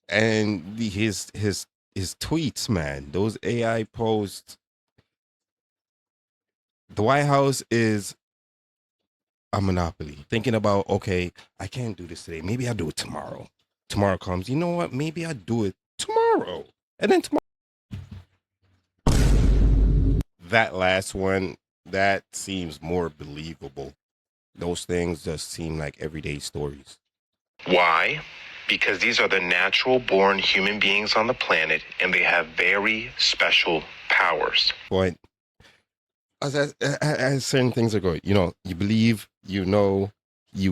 And his tweets, man, those AI posts. The White House is a monopoly. Thinking about, okay, I can't do this today. Maybe I'll do it tomorrow. Tomorrow comes. You know what? Maybe I'll do it tomorrow. And then tomorrow. That last one, that seems more believable. Those things just seem like everyday stories. Why? Because these are the natural born human beings on the planet and they have very special powers. But as certain things are going, you believe, you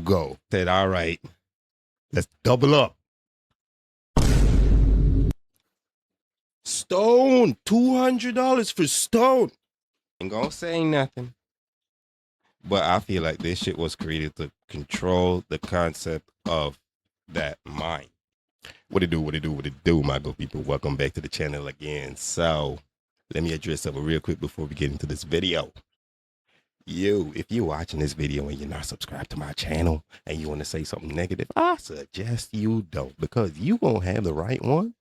go. Said, all right, let's double up. Stone, $200 for Stone. Ain't gonna say nothing. But I feel like this shit was created to control the concept of that mind. What it do, my good people? Welcome back to the channel again. So let me address something real quick before we get into this video. If you're watching this video and you're not subscribed to my channel and you want to say something negative, I suggest you don't, because you won't have the right one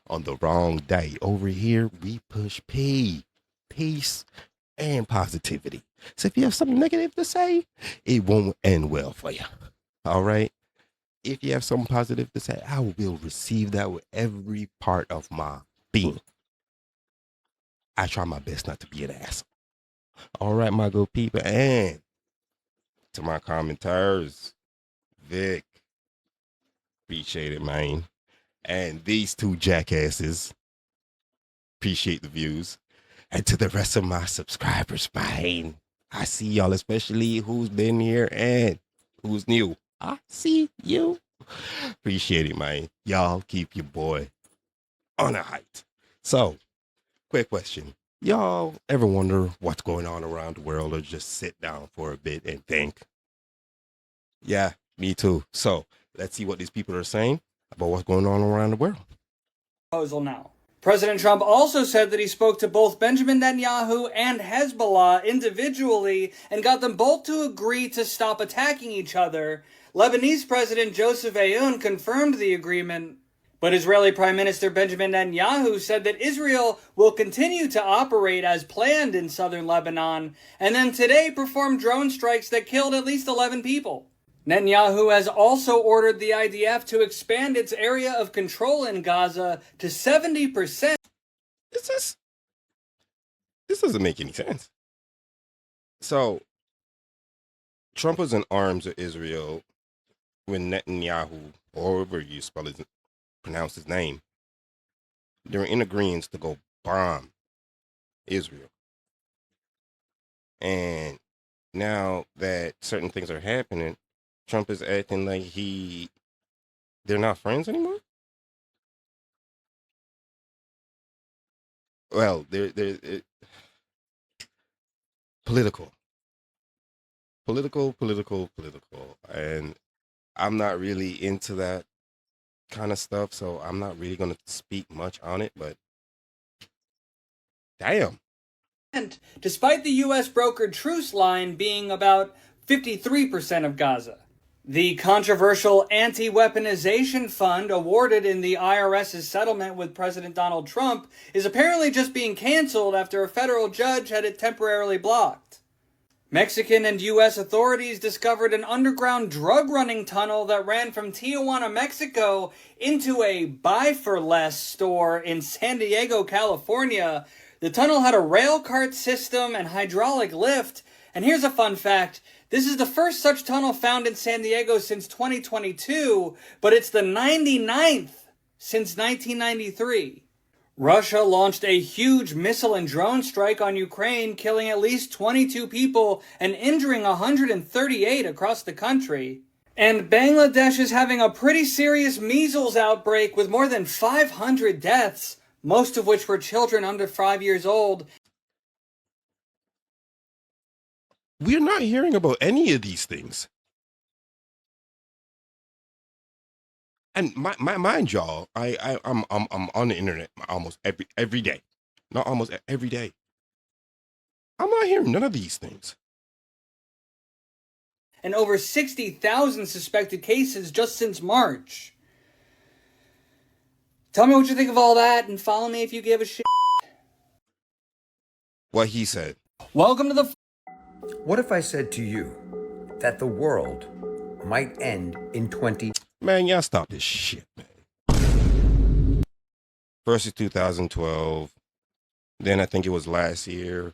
on the wrong day. Over here, we push peace, and positivity. So if you have something negative to say, it won't end well for you. All right? If you have something positive to say, I will receive that with every part of my being. I try my best not to be an asshole. All right, my good people. And to my commenters, Vic, appreciate it, man. And these two jackasses, appreciate the views. And to the rest of my subscribers, man, I see y'all, especially who's been here and who's new. I see you. Appreciate it, man. Y'all keep your boy on a height. So, quick question. Y'all ever wonder what's going on around the world, or just sit down for a bit and think? Yeah, me too. So, let's see what these people are saying about what's going on around the world. Proposal now. President Trump also said that he spoke to both Benjamin Netanyahu and Hezbollah individually and got them both to agree to stop attacking each other. Lebanese President Joseph Aoun confirmed the agreement, but Israeli Prime Minister Benjamin Netanyahu said that Israel will continue to operate as planned in southern Lebanon, and then today performed drone strikes that killed at least 11 people. Netanyahu has also ordered the IDF to expand its area of control in Gaza to 70%. This doesn't make any sense. So, Trump was in arms of Israel when Netanyahu, or however you pronounce his name, they're in agreement to go bomb Israel. And now that certain things are happening, Trump is acting like they're not friends anymore. Well, they're political, and I'm not really into that kind of stuff, so I'm not really going to speak much on it. But damn. And despite the U.S. brokered truce line being about 53% of Gaza. The controversial anti-weaponization fund awarded in the IRS's settlement with President Donald Trump is apparently just being canceled after a federal judge had it temporarily blocked. Mexican and U.S. authorities discovered an underground drug-running tunnel that ran from Tijuana, Mexico into a Buy for Less store in San Diego, California. The tunnel had a rail cart system and hydraulic lift. And here's a fun fact. This is the first such tunnel found in San Diego since 2022, but it's the 99th since 1993. Russia launched a huge missile and drone strike on Ukraine, killing at least 22 people and injuring 138 across the country. And Bangladesh is having a pretty serious measles outbreak with more than 500 deaths, most of which were children under 5 years old. We're not hearing about any of these things. And mind y'all, I'm on the internet almost every day. Not almost every day. I'm not hearing none of these things. And over 60,000 suspected cases just since March. Tell me what you think of all that and follow me if you give a shit. What he said. Welcome to the... What if I said to you that the world might end in 20... Man, y'all stop this shit, man. First is 2012. Then I think it was last year.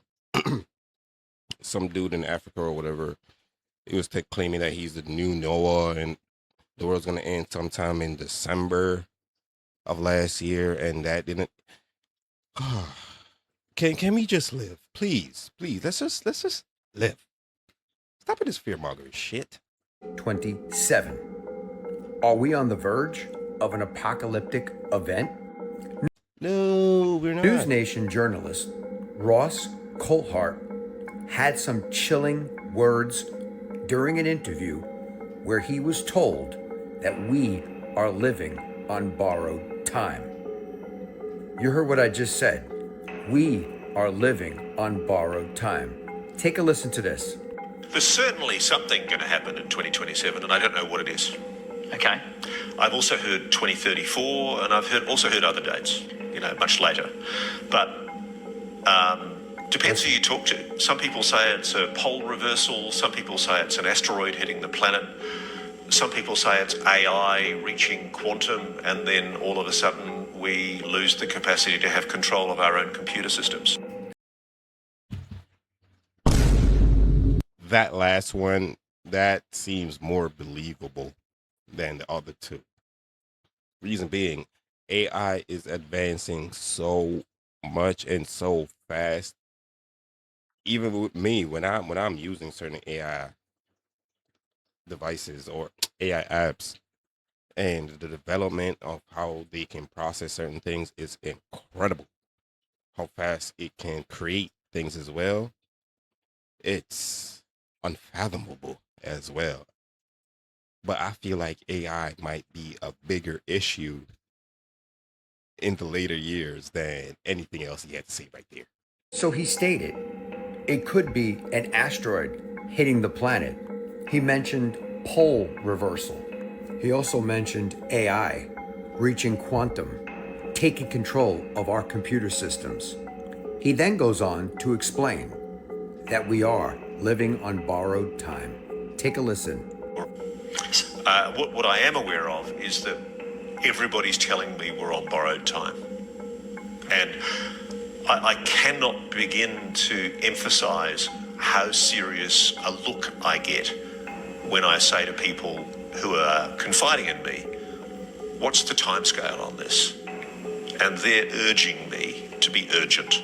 Some dude in Africa or whatever, he was claiming that he's the new Noah and the world's going to end sometime in December of last year. And that didn't... Can we just live? Please. Let's just live. Stop with this fear-mongering shit. 27. Are we on the verge of an apocalyptic event? No, we're not. News Nation journalist Ross Coulthart had some chilling words during an interview where he was told that we are living on borrowed time. You heard what I just said. We are living on borrowed time. Take a listen to this. There's certainly something going to happen in 2027, and I don't know what it is. Okay. I've also heard 2034, and I've also heard other dates, much later. But depends who you talk to. Some people say it's a pole reversal. Some people say it's an asteroid hitting the planet. Some people say it's AI reaching quantum, and then all of a sudden we lose the capacity to have control of our own computer systems. That last one, that seems more believable than the other two. Reason being, AI is advancing so much and so fast. Even with me, when I'm using certain AI devices or AI apps, and the development of how they can process certain things is incredible. How fast it can create things as well. It's unfathomable as well. But I feel like AI might be a bigger issue in the later years than anything else he had to say right there. So he stated it could be an asteroid hitting the planet. He mentioned pole reversal. He also mentioned AI reaching quantum, taking control of our computer systems. He then goes on to explain that we are living on borrowed time. Take a listen. What I am aware of is that everybody's telling me we're on borrowed time. And I cannot begin to emphasize how serious a look I get when I say to people who are confiding in me, what's the timescale on this? And they're urging me to be urgent.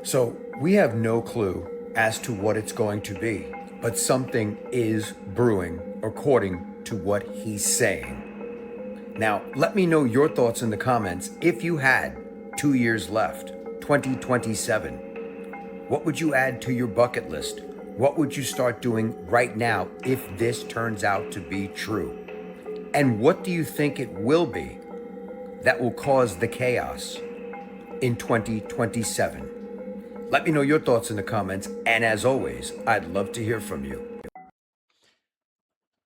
So we have no clue as to what it's going to be, but something is brewing according to what he's saying. Now, let me know your thoughts in the comments. If you had 2 years left, 2027, what would you add to your bucket list? What would you start doing right now if this turns out to be true? And what do you think it will be that will cause the chaos in 2027? Let me know your thoughts in the comments. And as always, I'd love to hear from you.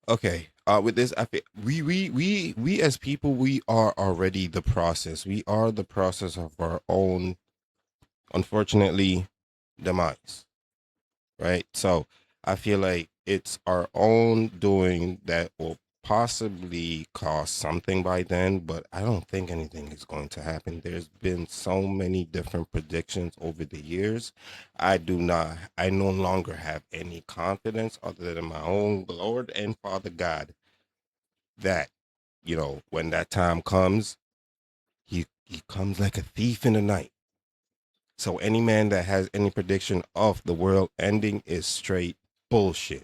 Okay. With this, I feel we as people, we are already the process. We are the process of our own, unfortunately, demise. Right? So I feel like it's our own doing that will possibly cause something by then, but I don't think anything is going to happen. There's been so many different predictions over the years. I no longer have any confidence other than my own Lord and Father God that, when that time comes, he comes like a thief in the night. So any man that has any prediction of the world ending is straight bullshit.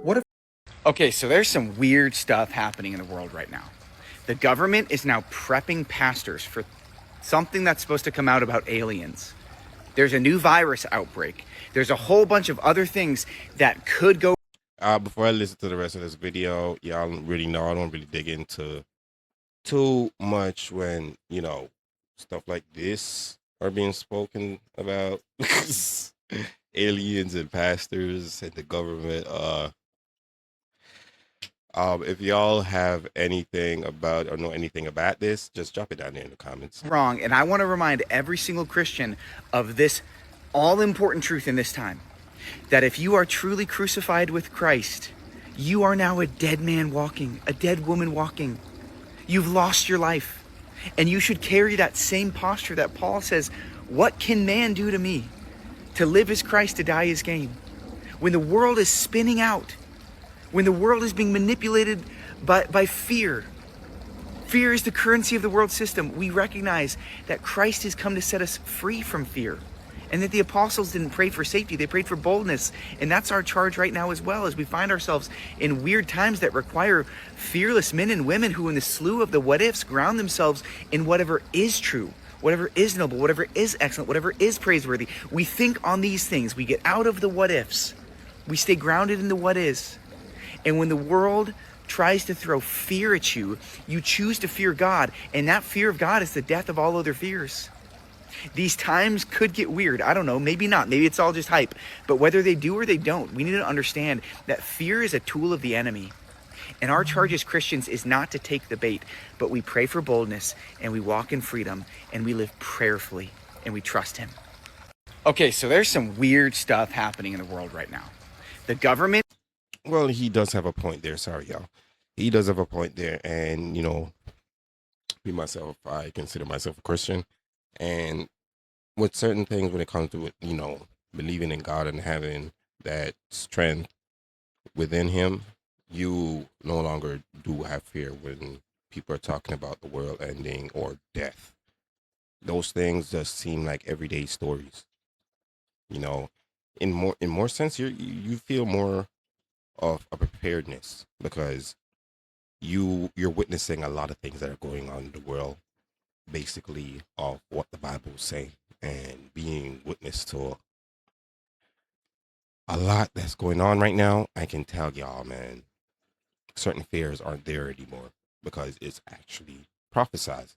What if Okay, so there's some weird stuff happening in the world right now. The government is now prepping pastors for something that's supposed to come out about aliens. There's a new virus outbreak. There's a whole bunch of other things that could go. Before I listen to the rest of this video, y'all really know I don't really dig into too much when, stuff like this are being spoken about. Aliens and pastors and the government. If y'all have anything about or know anything about this, just drop it down there in the comments. Wrong. And I want to remind every single Christian of this all-important truth in this time, that if you are truly crucified with Christ, you are now a dead man walking, a dead woman walking. You've lost your life. And you should carry that same posture that Paul says, what can man do to me? To live is Christ, to die is gain. When the world is spinning out, when the world is being manipulated by fear, fear is the currency of the world system. We recognize that Christ has come to set us free from fear, and that the apostles didn't pray for safety, they prayed for boldness. And that's our charge right now as well, as we find ourselves in weird times that require fearless men and women who in the slough of the what ifs ground themselves in whatever is true, whatever is noble, whatever is excellent, whatever is praiseworthy. We think on these things. We get out of the what ifs. We stay grounded in the what is. And when the world tries to throw fear at you, you choose to fear God. And that fear of God is the death of all other fears. These times could get weird. I don't know, maybe not. Maybe it's all just hype. But whether they do or they don't, we need to understand that fear is a tool of the enemy. And our charge as Christians is not to take the bait, but we pray for boldness, and we walk in freedom, and we live prayerfully, and we trust him. Okay, so there's some weird stuff happening in the world right now. The government... Well, he does have a point there. Sorry, y'all. He does have a point there. And, you know, me, myself, I consider myself a Christian. And with certain things, when it comes to, you know, believing in God and having that strength within him, you no longer do have fear when people are talking about the world ending or death. Those things just seem like everyday stories. You know, in more sense, you feel more of a preparedness, because you're witnessing a lot of things that are going on in the world, basically of what the Bible is saying, and being witness to a lot that's going on right now. I can tell y'all, man, certain fears aren't there anymore because it's actually prophesied.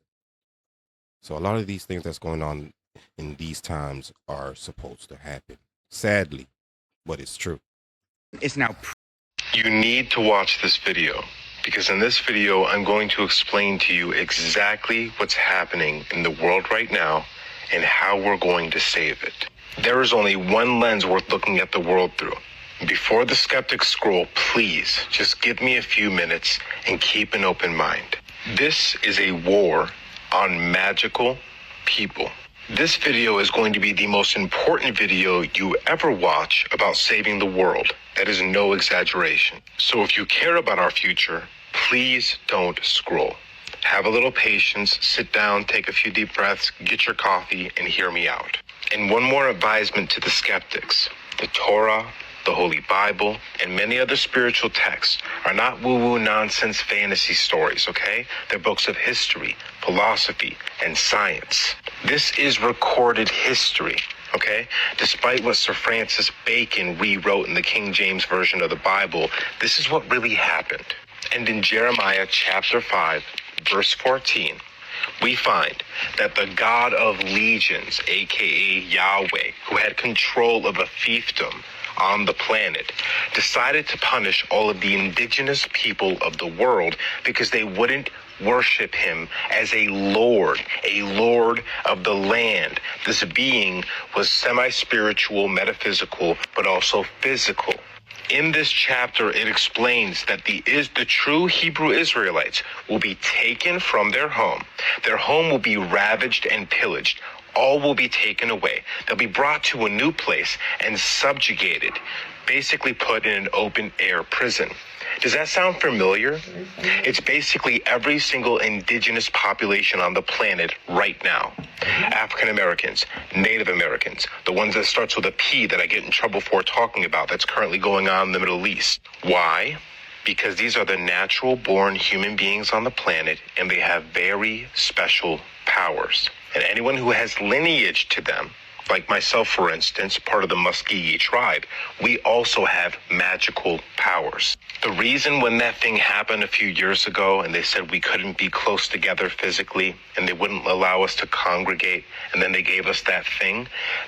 So a lot of these things that's going on in these times are supposed to happen, sadly, but it's true. is now... You need to watch this video, because in this video, I'm going to explain to you exactly what's happening in the world right now and how we're going to save it. There is only one lens worth looking at the world through. Before the skeptics scroll, please just give me a few minutes and keep an open mind. This is a war on magical people. This video is going to be the most important video you ever watch about saving the world. That is no exaggeration. So if you care about our future, please don't scroll. Have a little patience, sit down, take a few deep breaths, get your coffee, and hear me out. And one more advisement to the skeptics. The Torah, the Holy Bible, and many other spiritual texts are not woo-woo nonsense fantasy stories, okay? They're books of history, philosophy, and science. This is recorded history, okay? Despite what Sir Francis Bacon rewrote in the King James Version of the Bible, this is what really happened. And in Jeremiah chapter 5, verse 14, we find that the God of legions, aka Yahweh, who had control of a fiefdom on the planet, decided to punish all of the indigenous people of the world because they wouldn't worship him as a lord of the land. This being was semi-spiritual, metaphysical, but also physical. In this chapter, it explains that the true Hebrew Israelites will be taken from their home. Their home will be ravaged and pillaged. All will be taken away. They'll be brought to a new place and subjugated, basically put in an open-air prison. Does that sound familiar? It's basically every single indigenous population on the planet right now. African Americans, Native Americans, the ones that starts with a P that I get in trouble for talking about, that's currently going on in the Middle East. Why? Because these are the natural born human beings on the planet, and they have very special powers. And anyone who has lineage to them, like myself, for instance, part of the Muskegee tribe, we also have magical powers. The reason when that thing happened a few years ago and they said we couldn't be close together physically and they wouldn't allow us to congregate, and then they gave us that thing,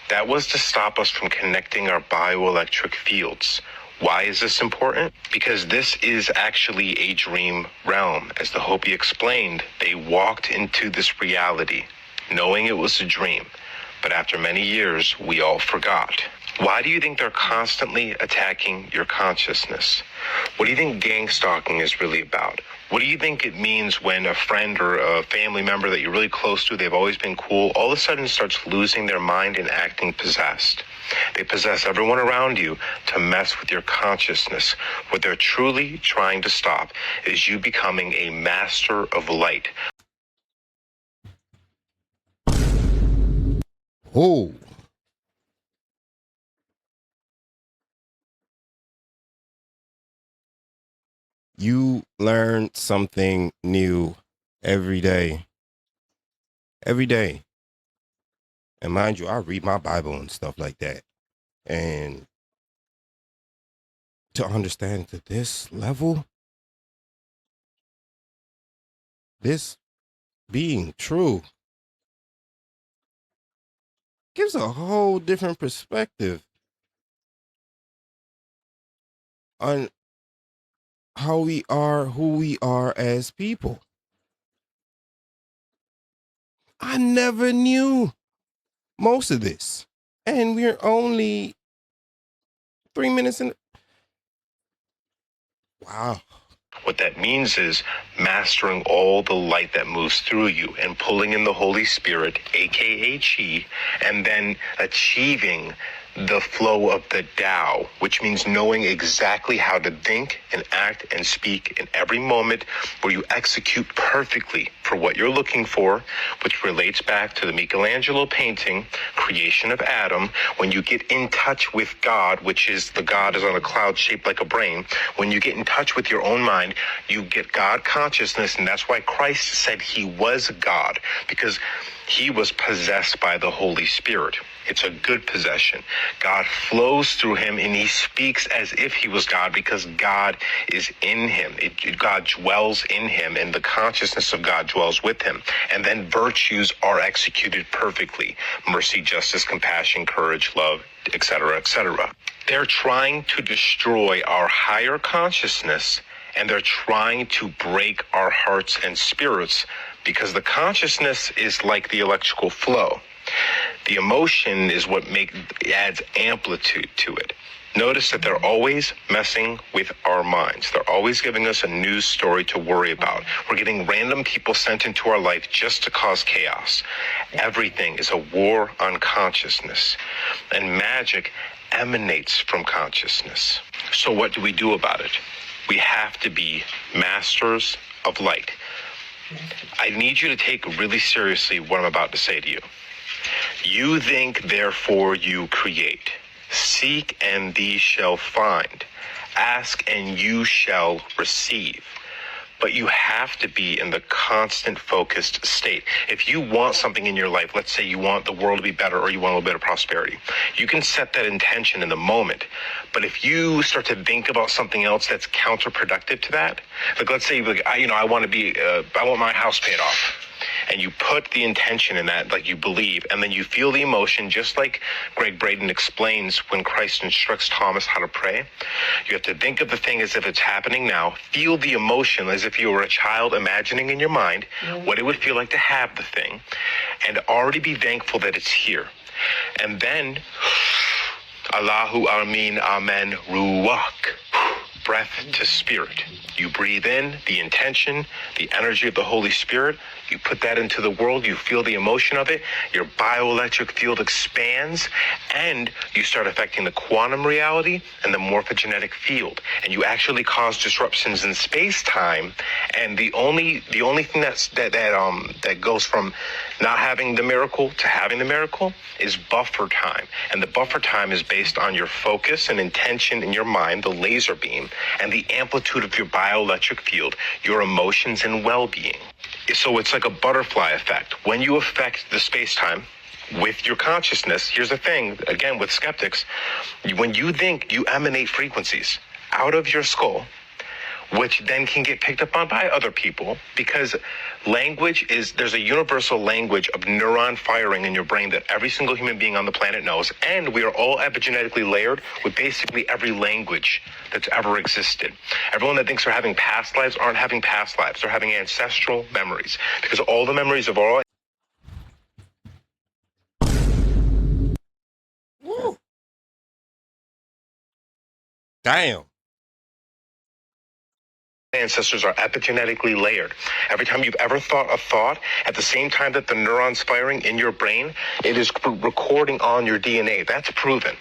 that was to stop us from connecting our bioelectric fields. Why is this important? Because this is actually a dream realm. As the Hopi explained, they walked into this reality knowing it was a dream. But after many years, we all forgot. Why do you think they're constantly attacking your consciousness? What do you think gang stalking is really about? What do you think it means when a friend or a family member that you're really close to, they've always been cool, all of a sudden starts losing their mind and acting possessed? They possess everyone around you to mess with your consciousness. What they're truly trying to stop is you becoming a master of light. Oh. You learn something new every day. Every day. And mind you, I read my Bible and stuff like that. And to understand to this level, this being true gives a whole different perspective on how we are, who we are as people. I never knew most of this. And we're only 3 minutes in. Wow. What that means is mastering all the light that moves through you and pulling in the Holy Spirit, aka Chi, and then achieving the flow of the Tao, which means knowing exactly how to think and act and speak in every moment, where you execute perfectly for what you're looking for, which relates back to the Michelangelo painting, creation of Adam. When you get in touch with God, which is the God is on a cloud shaped like a brain, when you get in touch with your own mind, you get God consciousness, and that's why Christ said he was God, because he was possessed by the Holy Spirit. It's a good possession. God flows through him and he speaks as if he was God because God is in him. God dwells in him and the consciousness of God dwells with him. And then virtues are executed perfectly. Mercy, justice, compassion, courage, love, etc., etc. They're trying to destroy our higher consciousness, and they're trying to break our hearts and spirits because the consciousness is like the electrical flow. The emotion is what adds amplitude to it. Notice that they're always messing with our minds. They're always giving us a news story to worry about. We're getting random people sent into our life just to cause chaos. Everything is a war on consciousness, and magic emanates from consciousness. So what do we do about it? We have to be masters of light. I need you to take really seriously what I'm about to say to you. You think, therefore you create. Seek and thee shall find. Ask and you shall receive. But you have to be in the constant focused state. If you want something in your life, let's say you want the world to be better or you want a little bit of prosperity, you can set that intention in the moment. But if you start to think about something else that's counterproductive to that, like let's say I want my house paid off. And you put the intention in that, like you believe, and then you feel the emotion, just like Greg Braden explains when Christ instructs Thomas how to pray. You have to think of the thing as if it's happening now, feel the emotion as if you were a child imagining in your mind what it would feel like to have the thing, and already be thankful that it's here. And then, Allahu Amin Amen Ruach. Breath to spirit. You breathe in the intention, the energy of the Holy Spirit. You put that into the world. You feel the emotion of it. Your bioelectric field expands, and you start affecting the quantum reality and the morphogenetic field. And you actually cause disruptions in space-time. And the only thing that goes from not having the miracle to having the miracle is buffer time. And the buffer time is based on your focus and intention in your mind, the laser beam, and the amplitude of your bioelectric field, your emotions and well-being. So it's like a butterfly effect. When you affect the space-time with your consciousness, here's the thing, again, with skeptics, when you think, you emanate frequencies out of your skull. which then can get picked up on by other people, because there's a universal language of neuron firing in your brain that every single human being on the planet knows. And we are all epigenetically layered with basically every language that's ever existed. Everyone that thinks they're having past lives aren't having past lives. They're having ancestral memories, because all the memories of all Woo. Damn. ancestors are epigenetically layered. Every time you've ever thought a thought, at the same time that the neurons firing in your brain, it is recording on your DNA. That's proven.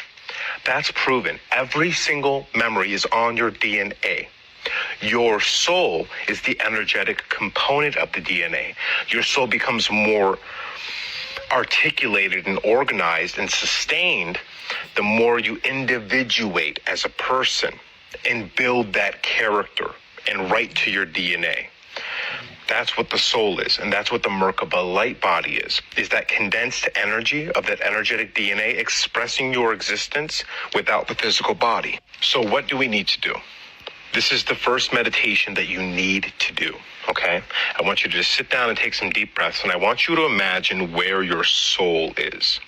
That's proven. Every single memory is on your DNA. Your soul is the energetic component of the DNA. Your soul becomes more articulated and organized and sustained the more you individuate as a person and build that character and write to your DNA. That's what the soul is, and that's what the Merkaba light body is that condensed energy of that energetic DNA expressing your existence without the physical body. So what do we need to do? This is the first meditation that you need to do, okay? I want you to just sit down and take some deep breaths, and I want you to imagine where your soul is,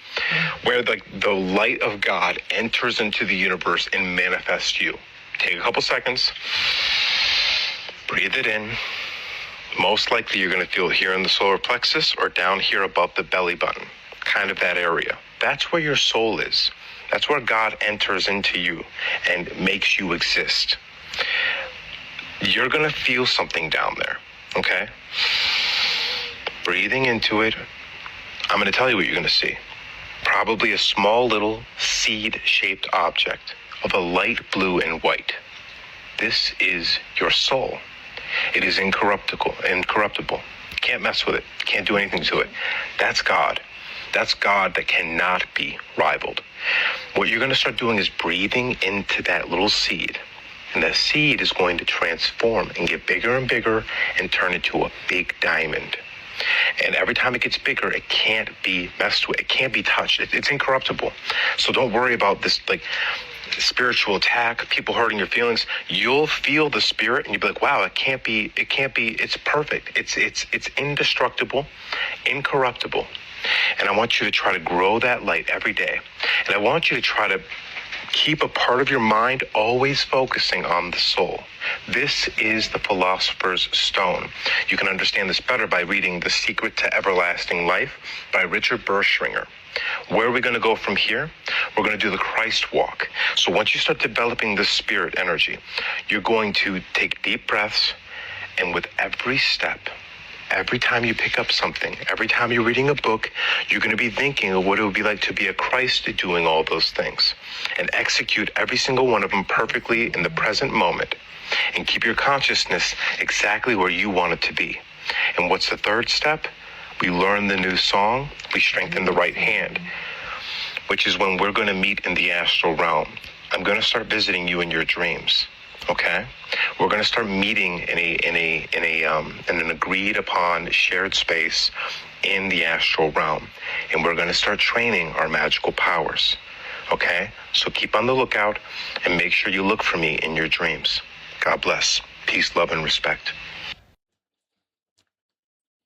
where the light of God enters into the universe and manifests you. Take a couple seconds. Breathe it in. Most likely you're going to feel it here in the solar plexus or down here above the belly button, kind of that area. That's where your soul is. That's where God enters into you and makes you exist. You're going to feel something down there, okay? Breathing into it, I'm going to tell you what you're going to see. Probably a small little seed-shaped object of a light blue and white. This is your soul. It is incorruptible. Can't mess with it. Can't do anything to it. That's God. That's God that cannot be rivaled. What you're going to start doing is breathing into that little seed. And that seed is going to transform and get bigger and bigger and turn into a big diamond. And every time it gets bigger, it can't be messed with. It can't be touched. It's incorruptible. So don't worry about this, like, spiritual attack, people hurting your feelings. You'll feel the spirit and you'll be like, wow, it can't be, it's perfect. It's indestructible, incorruptible. And I want you to try to grow that light every day. And I want you to try to keep a part of your mind always focusing on the soul. This is the Philosopher's Stone. You can understand this better by reading The Secret to Everlasting Life by Richard Berschringer. Where are we going to go from here? We're going to do the Christ walk. So once you start developing this spirit energy, you're going to take deep breaths, and with every step, every time you pick up something, every time you're reading a book, you're going to be thinking of what it would be like to be a Christ doing all those things and execute every single one of them perfectly in the present moment and keep your consciousness exactly where you want it to be. And what's the third step? We learn the new song, we strengthen the right hand, which is when we're going to meet in the astral realm. I'm going to start visiting you in your dreams. Okay, we're going to start meeting in an agreed upon shared space in the astral realm, and we're going to start training our magical powers. Okay, so keep on the lookout and make sure you look for me in your dreams. God bless. Peace, love, and respect.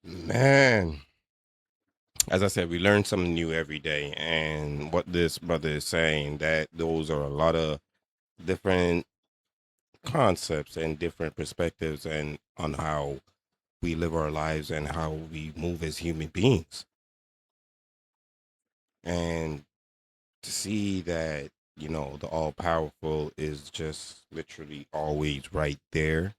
Man, as I said, we learn something new every day, and what this brother is saying, that those are a lot of different concepts and different perspectives and on how we live our lives and how we move as human beings. And to see that, the all powerful is just literally always right there.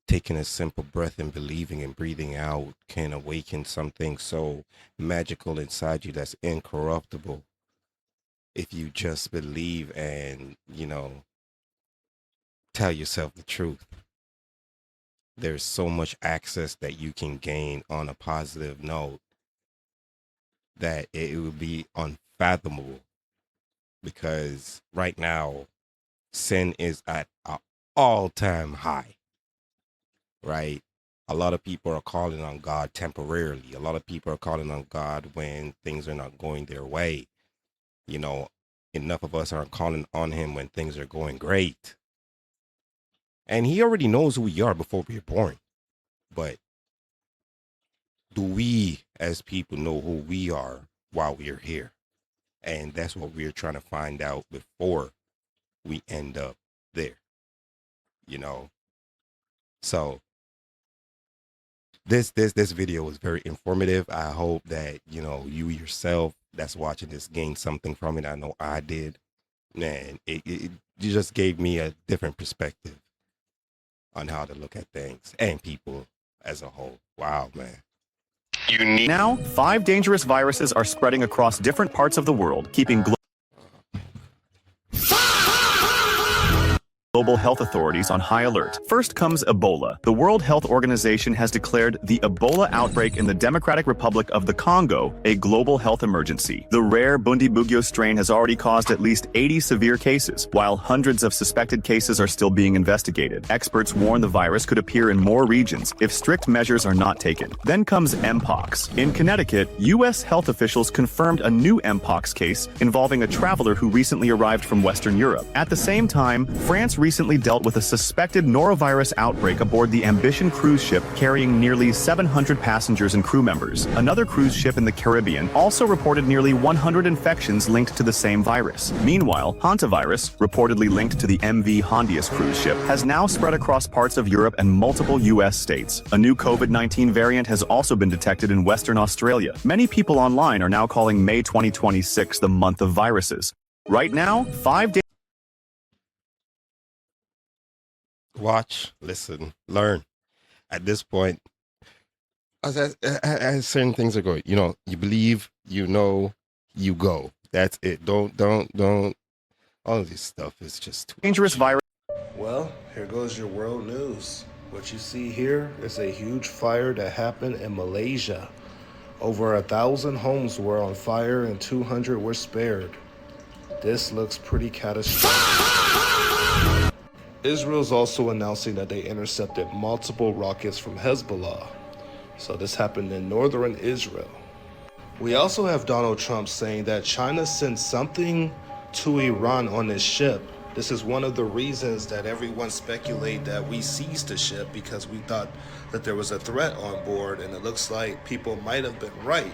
Taking a simple breath and believing and breathing out can awaken something so magical inside you that's incorruptible. If you just believe and, tell yourself the truth. There's so much access that you can gain on a positive note that it would be unfathomable, because right now sin is at an all-time high, right? A lot of people are calling on God temporarily. A lot of people are calling on God when things are not going their way. Enough of us aren't calling on him when things are going great. And he already knows who we are before we're born. But do we as people know who we are while we're here? And that's what we're trying to find out before we end up there, you know? So this video was very informative. I hope that, you know, you yourself that's watching this gained something from it. I know I did. Man, it just gave me a different perspective on how to look at things and people as a whole. Wow, man. Now, 5 dangerous viruses are spreading across different parts of the world, keeping global health authorities on high alert. First comes Ebola. The World Health Organization has declared the Ebola outbreak in the Democratic Republic of the Congo a global health emergency. The rare Bundibugyo strain has already caused at least 80 severe cases, while hundreds of suspected cases are still being investigated. Experts warn the virus could appear in more regions if strict measures are not taken. Then comes Mpox. In Connecticut, U.S. health officials confirmed a new Mpox case involving a traveler who recently arrived from Western Europe. At the same time, France recently dealt with a suspected norovirus outbreak aboard the Ambition cruise ship carrying nearly 700 passengers and crew members. Another cruise ship in the Caribbean also reported nearly 100 infections linked to the same virus. Meanwhile, hantavirus, reportedly linked to the MV Hondius cruise ship, has now spread across parts of Europe and multiple U.S. states. A new COVID-19 variant has also been detected in Western Australia. Many people online are now calling May 2026 the month of viruses. Right now, 5 days. Watch, listen, learn. At this point, as certain things are going, you know, you believe, you know, you go. That's it. Don't. All of this stuff is just too Dangerous virus. Well, here goes your world news. What you see here is a huge fire that happened in Malaysia. Over 1,000 homes were on fire and 200 were spared. This looks pretty catastrophic. Israel's also announcing that they intercepted multiple rockets from Hezbollah. So this happened in northern Israel. We also have Donald Trump saying that China sent something to Iran on this ship. This is one of the reasons that everyone speculate that we seized the ship, because we thought that there was a threat on board, and it looks like people might have been right.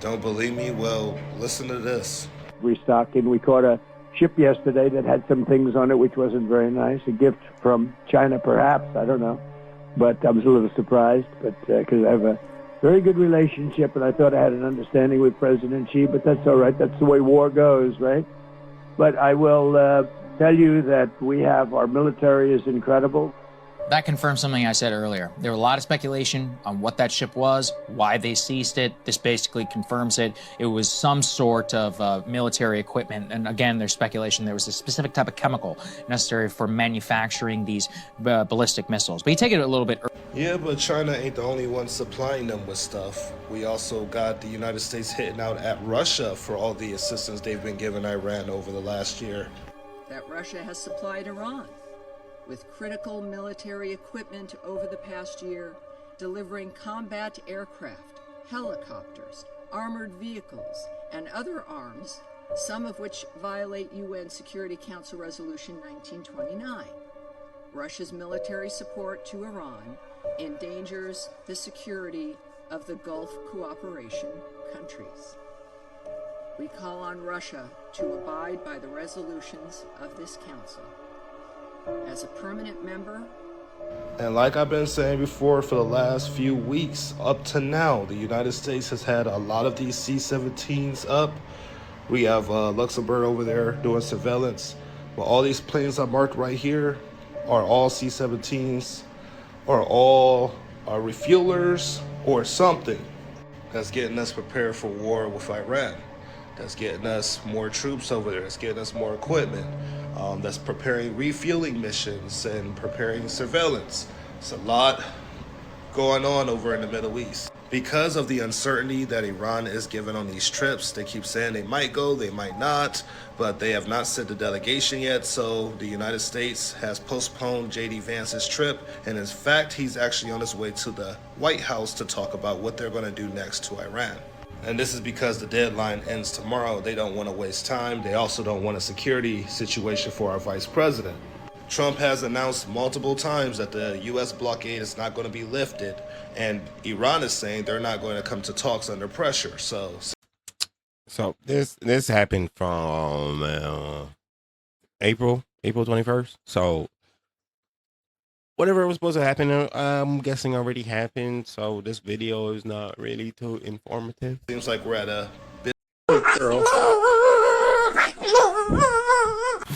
Don't believe me? Well, listen to this. Restocking. We caught a ship yesterday that had some things on it which wasn't very nice. A gift from China, perhaps. I don't know. But I was a little surprised, but because I have a very good relationship, and I thought I had an understanding with President Xi, but that's all right. That's the way war goes, right? But I will tell you that our military is incredible. That confirms something I said earlier. There was a lot of speculation on what that ship was, why they seized it. This basically confirms it. It was some sort of military equipment. And again, there's speculation there was a specific type of chemical necessary for manufacturing these ballistic missiles. But you take it a little bit earlier. Yeah, but China ain't the only one supplying them with stuff. We also got the United States hitting out at Russia for all the assistance they've been giving Iran over the last year. That Russia has supplied Iran with critical military equipment over the past year, delivering combat aircraft, helicopters, armored vehicles, and other arms, some of which violate UN Security Council Resolution 1929. Russia's military support to Iran endangers the security of the Gulf cooperation countries. We call on Russia to abide by the resolutions of this council. As a permanent member, and like I've been saying before for the last few weeks, up to now, the United States has had a lot of these C-17s up. We have Luxembourg over there doing surveillance. But all these planes I marked right here are all C-17s, are all refuelers or something that's getting us prepared for war with Iran. That's getting us more troops over there. That's getting us more equipment. That's preparing refueling missions and preparing surveillance. It's a lot going on over in the Middle East. Because of the uncertainty that Iran is given on these trips, they keep saying they might go, they might not, but they have not sent the delegation yet. So the United States has postponed J.D. Vance's trip. And in fact, he's actually on his way to the White House to talk about what they're going to do next to Iran. And this is because the deadline ends tomorrow. They don't want to waste time. They also don't want a security situation for our vice president. Trump has announced multiple times that the U.S. blockade is not going to be lifted, and Iran is saying they're not going to come to talks under pressure. So this happened from April 21st. So whatever was supposed to happen, I'm guessing already happened. So this video is not really too informative. Seems like we're at a bit.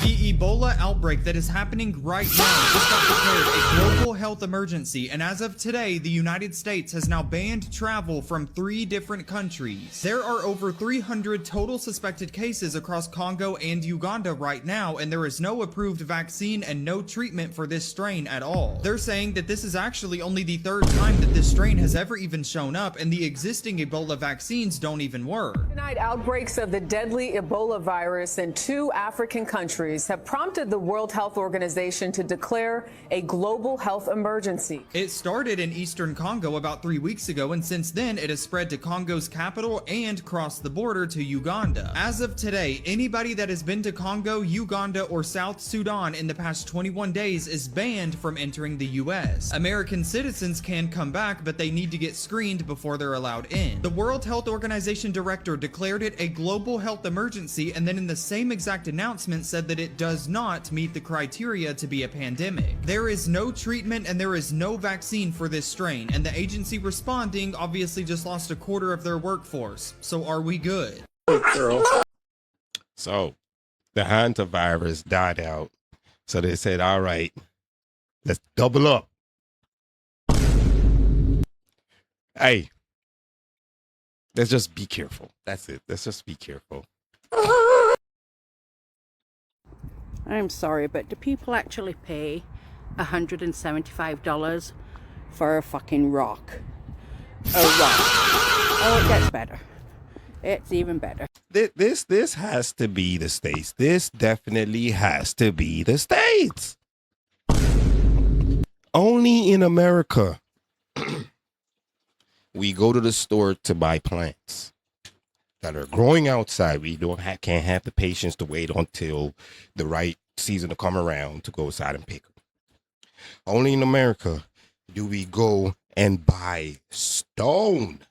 The Ebola outbreak that is happening right now just got declared a global health emergency, and as of today, the United States has now banned travel from 3 different countries. There are over 300 total suspected cases across Congo and Uganda right now, and there is no approved vaccine and no treatment for this strain at all. They're saying that this is actually only the 3rd time that this strain has ever even shown up, and the existing Ebola vaccines don't even work. Tonight, outbreaks of the deadly Ebola virus in 2 African countries have prompted the World Health Organization to declare a global health emergency. It started in eastern Congo about 3 weeks ago, and since then it has spread to Congo's capital and crossed the border to Uganda. As of today, anybody that has been to Congo, Uganda, or South Sudan in the past 21 days is banned from entering the US. American citizens can come back, but they need to get screened before they're allowed in. The World Health Organization director declared it a global health emergency, and then in the same exact announcement said that it does not meet the criteria to be a pandemic. There is no treatment and there is no vaccine for this strain, and the agency responding obviously just lost a quarter of their workforce. So are we good? So the hantavirus died out. So they said, all right, let's double up. Hey, let's just be careful. That's it. Let's just be careful. I'm sorry, but do people actually pay $175 for a fucking rock? A rock. Oh, it gets better. It's even better. This has to be the States. This definitely has to be the States. Only in America we go to the store to buy plants that are growing outside. We can't have the patience to wait until the right season to come around to go outside and pick them. Only in America do we go and buy stone.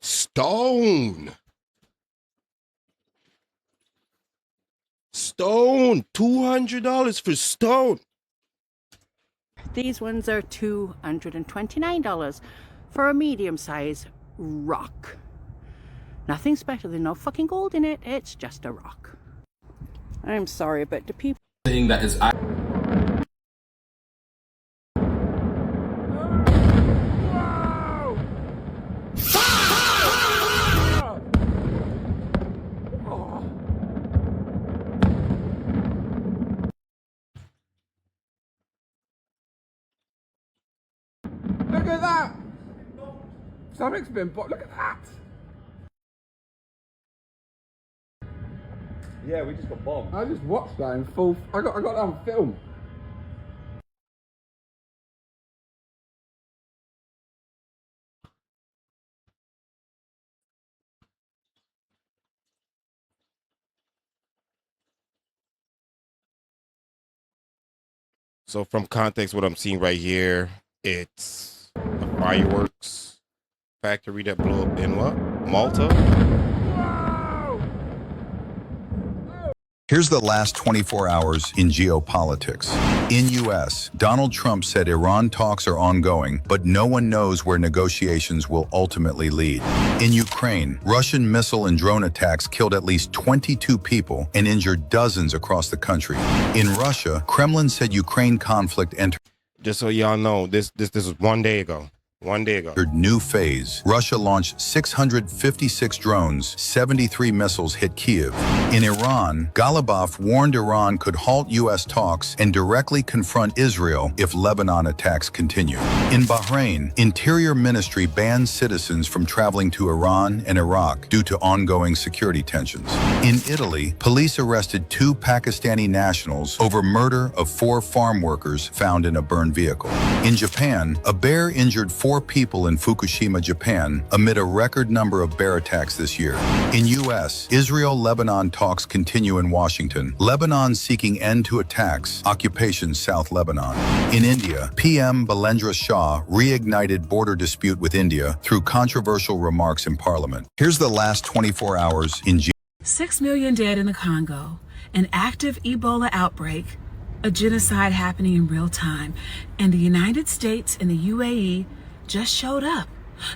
$200 for stone. These ones are $229 for a medium-sized rock. Nothing special. There's no fucking gold in it. It's just a rock. I'm sorry, but do people saying that is Look at that! Something's been bought. Look at that! Yeah, we just got bombed. I just watched that in full. I got that on film. So from context, what I'm seeing right here, it's a fireworks factory that blew up in what? Malta? Here's the last 24 hours in geopolitics. In U.S., Donald Trump said Iran talks are ongoing, but no one knows where negotiations will ultimately lead. In Ukraine, Russian missile and drone attacks killed at least 22 people and injured dozens across the country. In Russia, Kremlin said Ukraine conflict entered. Just so y'all know, this was 1 day ago. 1 day ago. New phase. Russia launched 656 drones, 73 missiles hit Kyiv. In Iran, Ghalibaf warned Iran could halt U.S. talks and directly confront Israel if Lebanon attacks continue. In Bahrain, Interior Ministry bans citizens from traveling to Iran and Iraq due to ongoing security tensions. In Italy, police arrested 2 Pakistani nationals over murder of 4 farm workers found in a burned vehicle. In Japan, a bear injured 4 4 people in Fukushima, Japan, amid a record number of bear attacks this year. In U.S., Israel-Lebanon talks continue in Washington. Lebanon seeking end to attacks, occupation South Lebanon. In India, PM Balendra Shah reignited border dispute with India through controversial remarks in Parliament. Here's the last 24 hours in 6 million dead in the Congo, an active Ebola outbreak, a genocide happening in real time, and the United States and the UAE just showed up,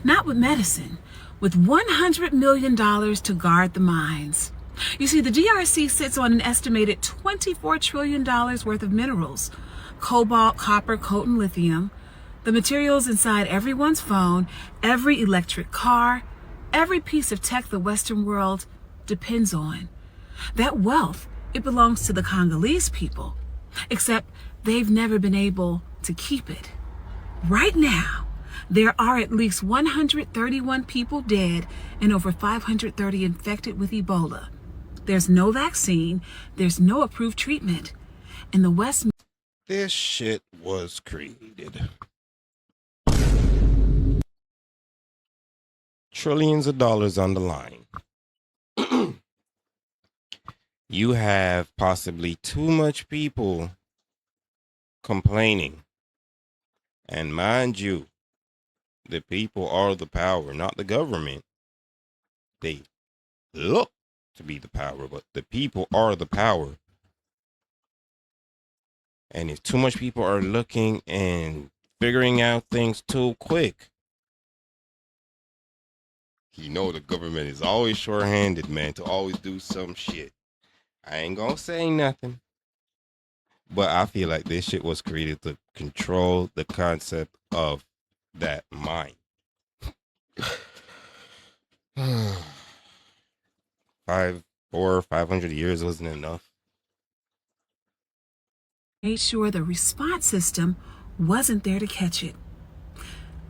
not with medicine, with $100 million to guard the mines. You see, the DRC sits on an estimated $24 trillion worth of minerals, cobalt, copper, coltan, lithium, the materials inside everyone's phone, every electric car, every piece of tech the Western world depends on. That wealth, it belongs to the Congolese people. Except they've never been able to keep it. Right now, there are at least 131 people dead and over 530 infected with Ebola. There's no vaccine, there's no approved treatment. In the West... This shit was created. Trillions of dollars on the line. You have possibly too much people complaining. And mind you, the people are the power, not the government. They look to be the power, but the people are the power. And if too much people are looking and figuring out things too quick, you know the government is always short-handed, man, to always do some shit. I ain't gonna say nothing, but I feel like this shit was created to control the concept of that mind. 500 years wasn't enough. Made sure the response system wasn't there to catch it.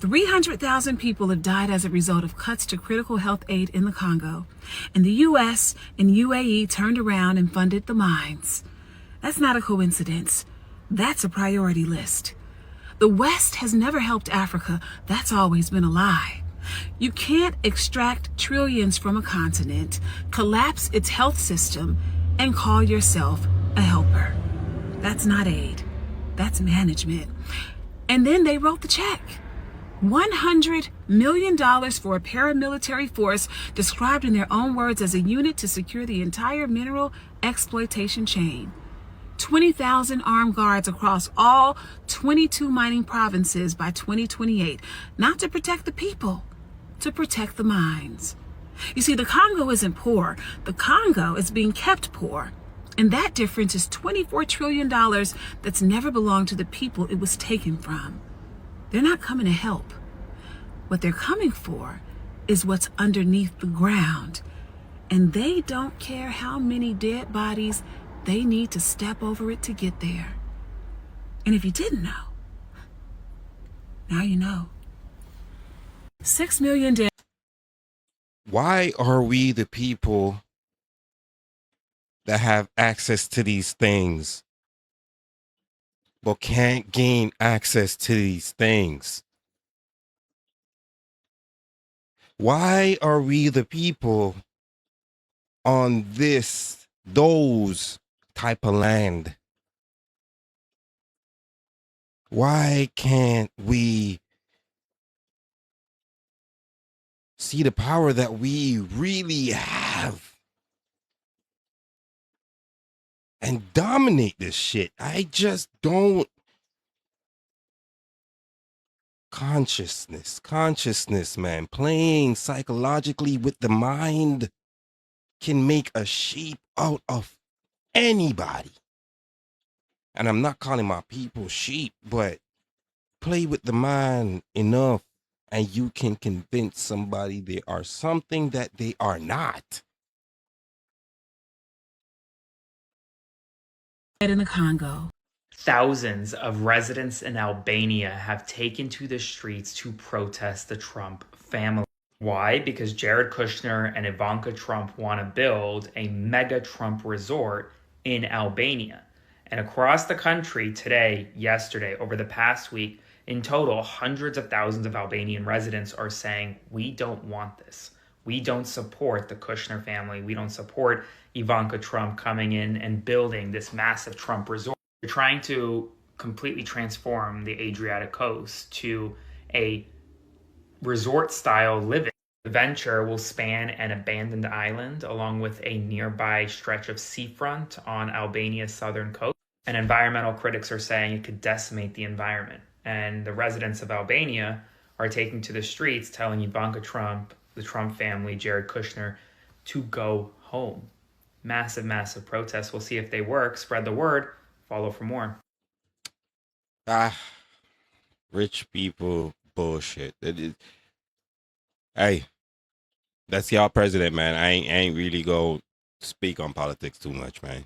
300,000 people have died as a result of cuts to critical health aid in the Congo, and the U.S. and UAE turned around and funded the mines. That's not a coincidence. That's a priority list. The West has never helped Africa. That's always been a lie. You can't extract trillions from a continent, collapse its health system, and call yourself a helper. That's not aid. That's management. And then they wrote the check. $100 million for a paramilitary force described in their own words as a unit to secure the entire mineral exploitation chain. 20,000 armed guards across all 22 mining provinces by 2028, not to protect the people, to protect the mines. You see, the Congo isn't poor. The Congo is being kept poor. And that difference is $24 trillion that's never belonged to the people it was taken from. They're not coming to help. What they're coming for is what's underneath the ground. And they don't care how many dead bodies they need to step over it to get there. And if you didn't know, now you know. 6 million dead. Why are we the people that have access to these things but can't gain access to these things? Why are we the people on those type of land? Why can't we see the power that we really have and dominate this shit? I just don't. Consciousness, man. Playing psychologically with the mind can make a sheep out of anybody. And I'm not calling my people sheep, but play with the mind enough and you can convince somebody they are something that they are not. In the Congo. Thousands of residents in Albania have taken to the streets to protest the Trump family. Why? Because Jared Kushner and Ivanka Trump want to build a mega Trump resort in Albania. And across the country today, yesterday, over the past week, In total, hundreds of thousands of Albanian residents are saying, we don't want this. We don't support the Kushner family. We don't support Ivanka Trump coming in and building this massive Trump resort. They're trying to completely transform the Adriatic coast to a resort-style living. The venture will span an abandoned island along with a nearby stretch of seafront on Albania's southern coast. And environmental critics are saying it could decimate the environment. And the residents of Albania are taking to the streets telling Ivanka Trump, the Trump family, Jared Kushner, to go home. Massive, massive protests. We'll see if they work. Spread the word. Follow for more. Rich people bullshit. Hey, that's y'all president, man. I ain't really go speak on politics too much, man.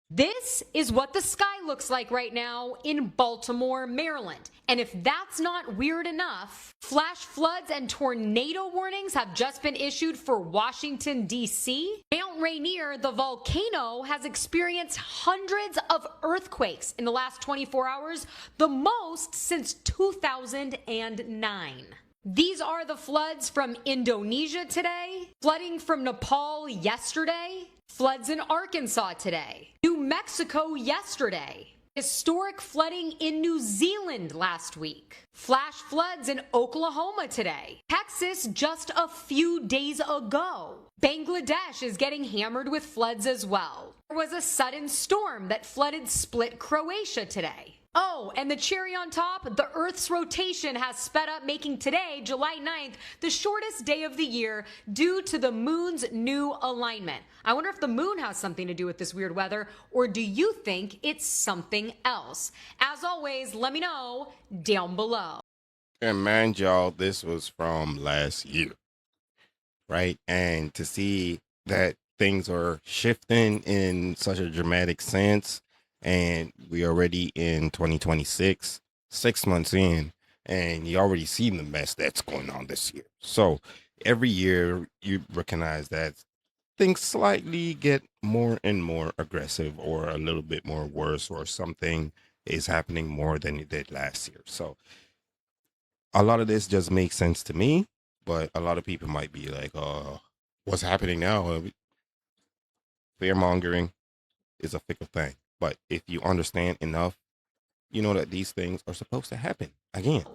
This is what the sky looks like right now in Baltimore, Maryland. And if that's not weird enough, flash floods and tornado warnings have just been issued for Washington, D.C. Mount Rainier, the volcano, has experienced hundreds of earthquakes in the last 24 hours, the most since 2009. These are the floods from Indonesia today, flooding from Nepal yesterday, floods in Arkansas today, New Mexico yesterday, historic flooding in New Zealand last week, flash floods in Oklahoma today, Texas just a few days ago. Bangladesh is getting hammered with floods as well. There was a sudden storm that flooded Split, Croatia today. Oh, and the cherry on top, the Earth's rotation has sped up, making today, July 9th, the shortest day of the year due to the moon's new alignment. I wonder if the moon has something to do with this weird weather, or do you think it's something else? As always, let me know down below. And mind y'all, this was from last year, right? And to see that things are shifting in such a dramatic sense, and we already in 2026, 6 months in, and you already seen the mess that's going on this year. So every year you recognize that things slightly get more and more aggressive, or a little bit more worse, or something is happening more than it did last year. So a lot of this just makes sense to me, but a lot of people might be like, what's happening now? Fear mongering is a fickle thing. But if you understand enough, you know that these things are supposed to happen again.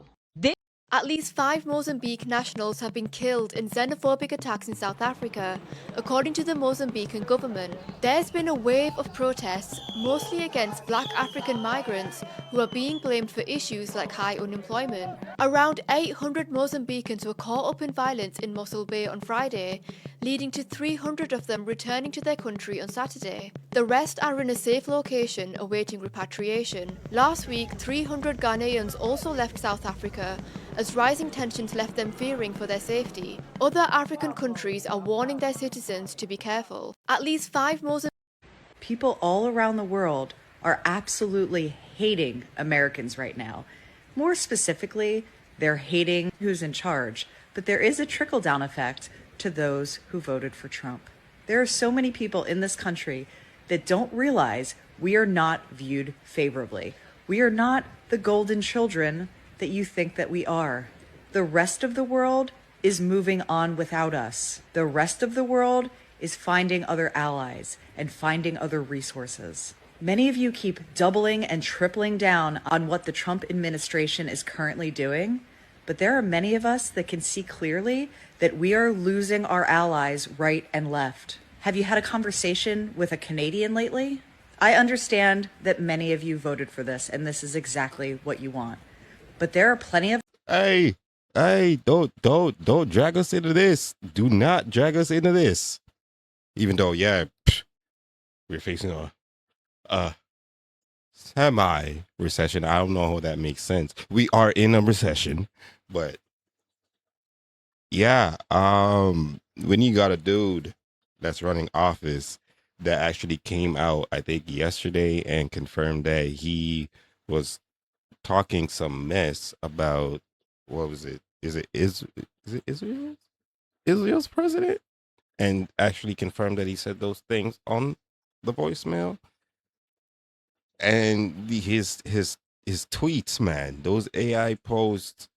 At least 5 Mozambique nationals have been killed in xenophobic attacks in South Africa. According to the Mozambican government, there's been a wave of protests, mostly against black African migrants who are being blamed for issues like high unemployment. Around 800 Mozambicans were caught up in violence in Mossel Bay on Friday, leading to 300 of them returning to their country on Saturday. The rest are in a safe location awaiting repatriation. Last week, 300 Ghanaians also left South Africa, as rising tensions left them fearing for their safety. Other African countries are warning their citizens to be careful. At least 5 People all around the world are absolutely hating Americans right now. More specifically, they're hating who's in charge, but there is a trickle-down effect to those who voted for Trump. There are so many people in this country that don't realize we are not viewed favorably. We are not the golden children that you think that we are. The rest of the world is moving on without us. The rest of the world is finding other allies and finding other resources. Many of you keep doubling and tripling down on what the Trump administration is currently doing, but there are many of us that can see clearly that we are losing our allies right and left. Have you had a conversation with a Canadian lately? I understand that many of you voted for this, and this is exactly what you want. But there are plenty of Hey, don't drag us into this. Do not drag us into this. Even though, yeah, we're facing a semi-recession. I don't know how that makes sense. We are in a recession, but yeah, when you got a dude that's running office that actually came out, I think yesterday, and confirmed that he was talking some mess about, what was it? Is it Israel? Israel's president? And actually confirmed that he said those things on the voicemail. And his is tweets, man. Those AI posts.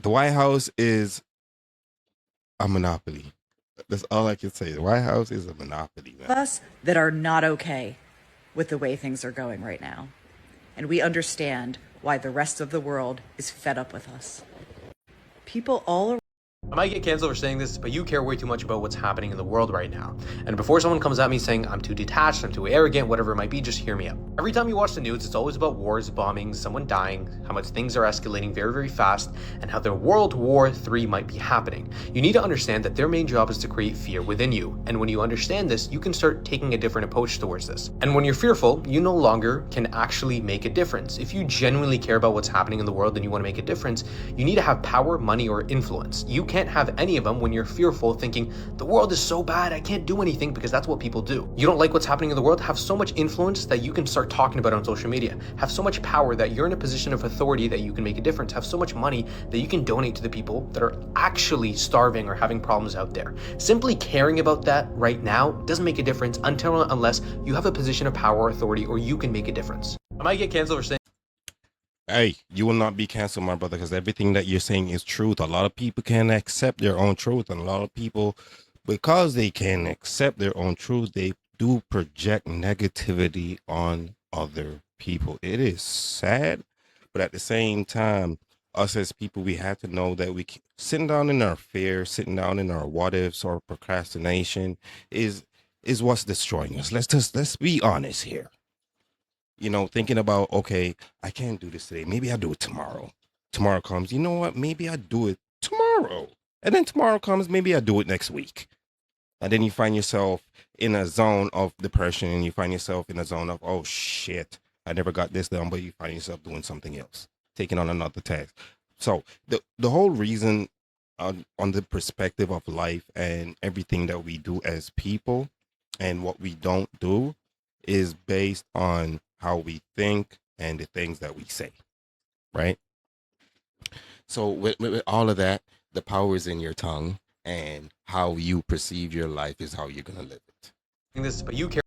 The White House is a monopoly. That's all I can say. The White House is a monopoly, man. Us that are not okay with the way things are going right now. And we understand why the rest of the world is fed up with us. People all around. I might get canceled for saying this, but you care way too much about what's happening in the world right now. And before someone comes at me saying I'm too detached, I'm too arrogant, whatever it might be, just hear me out. Every time you watch the news, it's always about wars, bombings, someone dying, how much things are escalating very, very fast, and how their World War III might be happening. You need to understand that their main job is to create fear within you. And when you understand this, you can start taking a different approach towards this. And when you're fearful, you no longer can actually make a difference. If you genuinely care about what's happening in the world and you want to make a difference, you need to have power, money, or influence. You can't have any of them when you're fearful, thinking the world is so bad, I can't do anything, because that's what people do. You don't like what's happening in the world? Have so much influence that you can start talking about it on social media. Have so much power that you're in a position of authority that you can make a difference. Have so much money that you can donate to the people that are actually starving or having problems out there. Simply caring about that right now doesn't make a difference unless you have a position of power or authority, or you can make a difference. I might get canceled for saying. Hey, you will not be canceled, my brother, because everything that you're saying is truth. A lot of people can't accept their own truth, and a lot of people, because they can't accept their own truth, they do project negativity on other people. It is sad, but at the same time, us as people, we have to know that sitting down in our fear, sitting down in our what ifs or procrastination is what's destroying us. Let's be honest here. You know, thinking about, okay, I can't do this today. Maybe I'll do it tomorrow. Tomorrow comes, you know what? Maybe I'll do it tomorrow. And then tomorrow comes, maybe I'll do it next week. And then you find yourself in a zone of depression, and you find yourself in a zone of, oh shit, I never got this done, but you find yourself doing something else, taking on another task. So the whole reason on the perspective of life and everything that we do as people and what we don't do is based on how we think and the things that we say, right? So with all of that, the power is in your tongue, and how you perceive your life is how you're going to live it. This, but you care.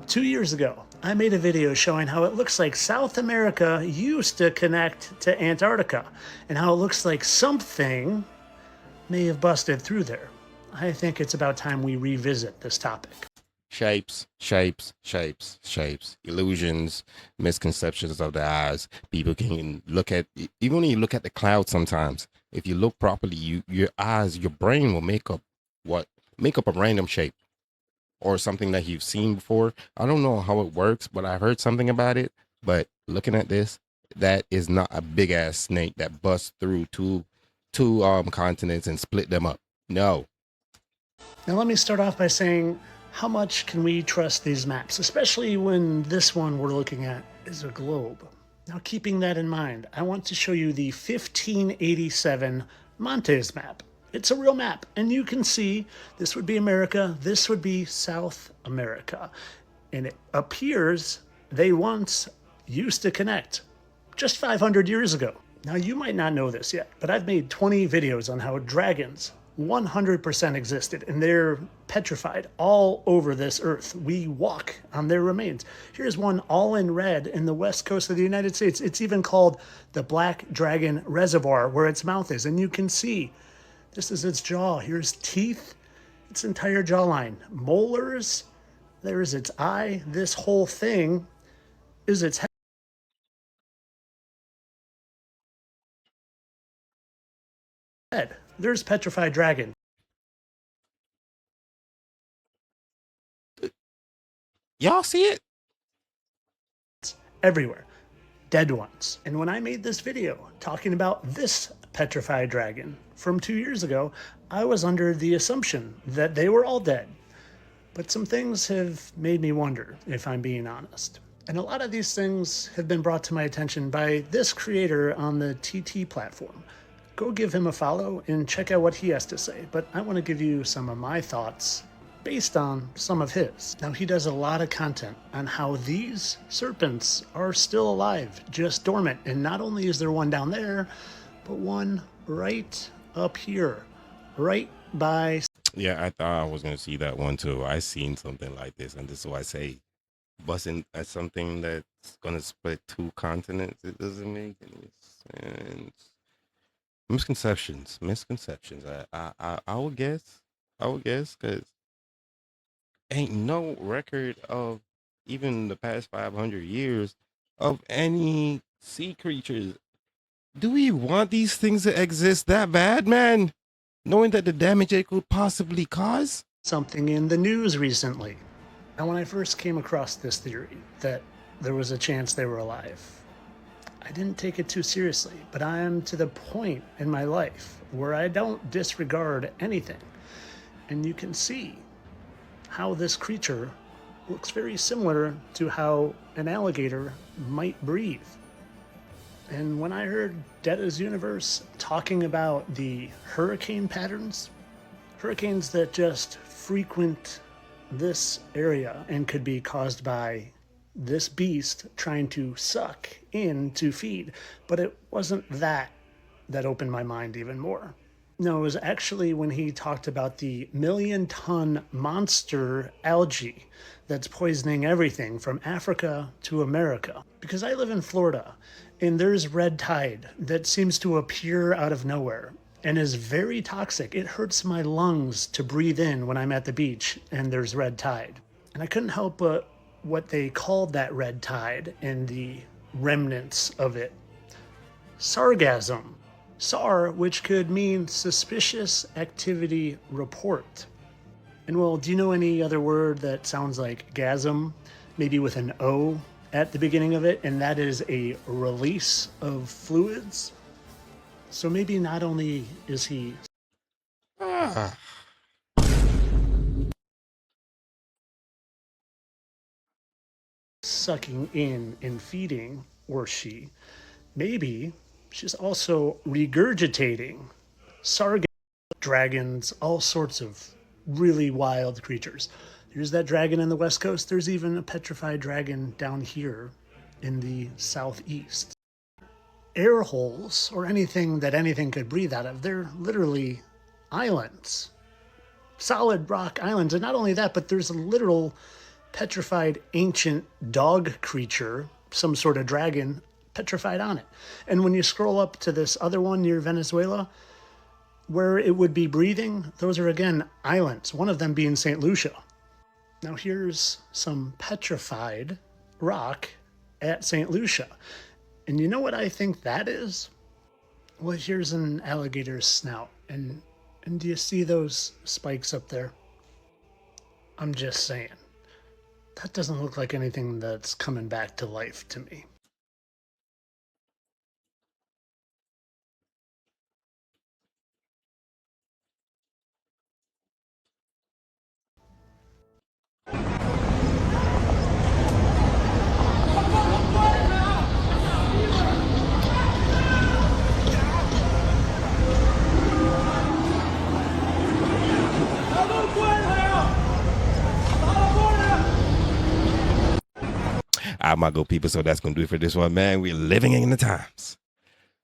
2 years ago, I made a video showing how it looks like South America used to connect to Antarctica, and how it looks like something may have busted through there. I think it's about time we revisit this topic. Shapes, illusions, misconceptions of the eyes. People can look at, even when you look at the clouds sometimes, if you look properly, your eyes, your brain will make up a random shape or something that you've seen before. I don't know how it works, but I heard something about it. But looking at this, that is not a big ass snake that busts through two continents and split them up. No. Now let me start off by saying, how much can we trust these maps, especially when this one we're looking at is a globe? Now, keeping that in mind, I want to show you the 1587 Montes map. It's a real map, and you can see this would be America, this would be South America. And it appears they once used to connect just 500 years ago. Now, you might not know this yet, but I've made 20 videos on how dragons 100% existed, and they're petrified all over this earth. We walk on their remains. Here's one all in red in the west coast of the United States. It's even called the Black Dragon Reservoir, where its mouth is, and you can see this is its jaw. Here's teeth, its entire jawline, molars, there's its eye. This whole thing is its head. There's petrified dragon. Y'all see it? Everywhere. Dead ones. And when I made this video talking about this petrified dragon from 2 years ago, I was under the assumption that they were all dead. But some things have made me wonder, if I'm being honest. And a lot of these things have been brought to my attention by this creator on the TT platform. Go give him a follow and check out what he has to say. But I want to give you some of my thoughts based on some of his. Now, he does a lot of content on how these serpents are still alive, just dormant. And not only is there one down there, but one right up here, right by... Yeah, I thought I was going to see that one too. I seen something like this, and this is why I say busting at something that's gonna split two continents. It doesn't make any sense. Misconceptions. I would guess. Because ain't no record of even the past 500 years of any sea creatures. Do we want these things to exist that bad, man? Knowing that the damage it could possibly cause? Something in the news recently. Now, when I first came across this theory that there was a chance they were alive, I didn't take it too seriously, but I am to the point in my life where I don't disregard anything. And you can see how this creature looks very similar to how an alligator might breathe. And when I heard Detta's Universe talking about the hurricane patterns, hurricanes that just frequent this area and could be caused by this beast trying to suck in to feed. But it wasn't that opened my mind even more. No, it was actually when he talked about the 1,000,000-ton monster algae that's poisoning everything from Africa to America. Because I live in Florida, and there's red tide that seems to appear out of nowhere and is very toxic. It hurts my lungs to breathe in when I'm at the beach and there's red tide. And I couldn't help but what they called that red tide and the remnants of it. Sargasm. SAR, which could mean suspicious activity report. And well, do you know any other word that sounds like gasm, maybe with an O at the beginning of it, and that is a release of fluids? So maybe not only is he sucking in and feeding, or she, maybe she's also regurgitating sargassum, dragons, all sorts of really wild creatures. There's that dragon in the West Coast. There's even a petrified dragon down here in the Southeast. Air holes, or anything that anything could breathe out of, they're literally islands. Solid rock islands. And not only that, but there's a literal petrified ancient dog creature, some sort of dragon, petrified on it. And when you scroll up to this other one near Venezuela, where it would be breathing, those are again islands, one of them being St. Lucia. Now here's some petrified rock at St. Lucia. And you know what I think that is? Well, here's an alligator's snout. And do you see those spikes up there? I'm just saying. That doesn't look like anything that's coming back to life to me. All right, my good people. So that's going to do it for this one, man. We're living in the times.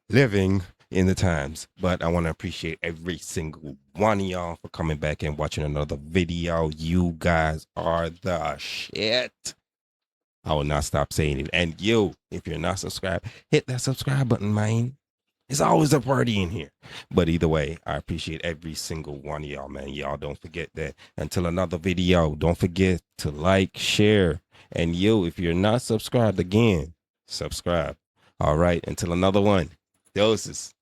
But I want to appreciate every single one of y'all for coming back and watching another video. You guys are the shit. I will not stop saying it. And you, if you're not subscribed, hit that subscribe button, man. It's always a party in here. But either way, I appreciate every single one of y'all, man. Y'all don't forget that. Until another video, don't forget to like, share. And you, if you're not subscribed again, subscribe. All right, until another one. Doses.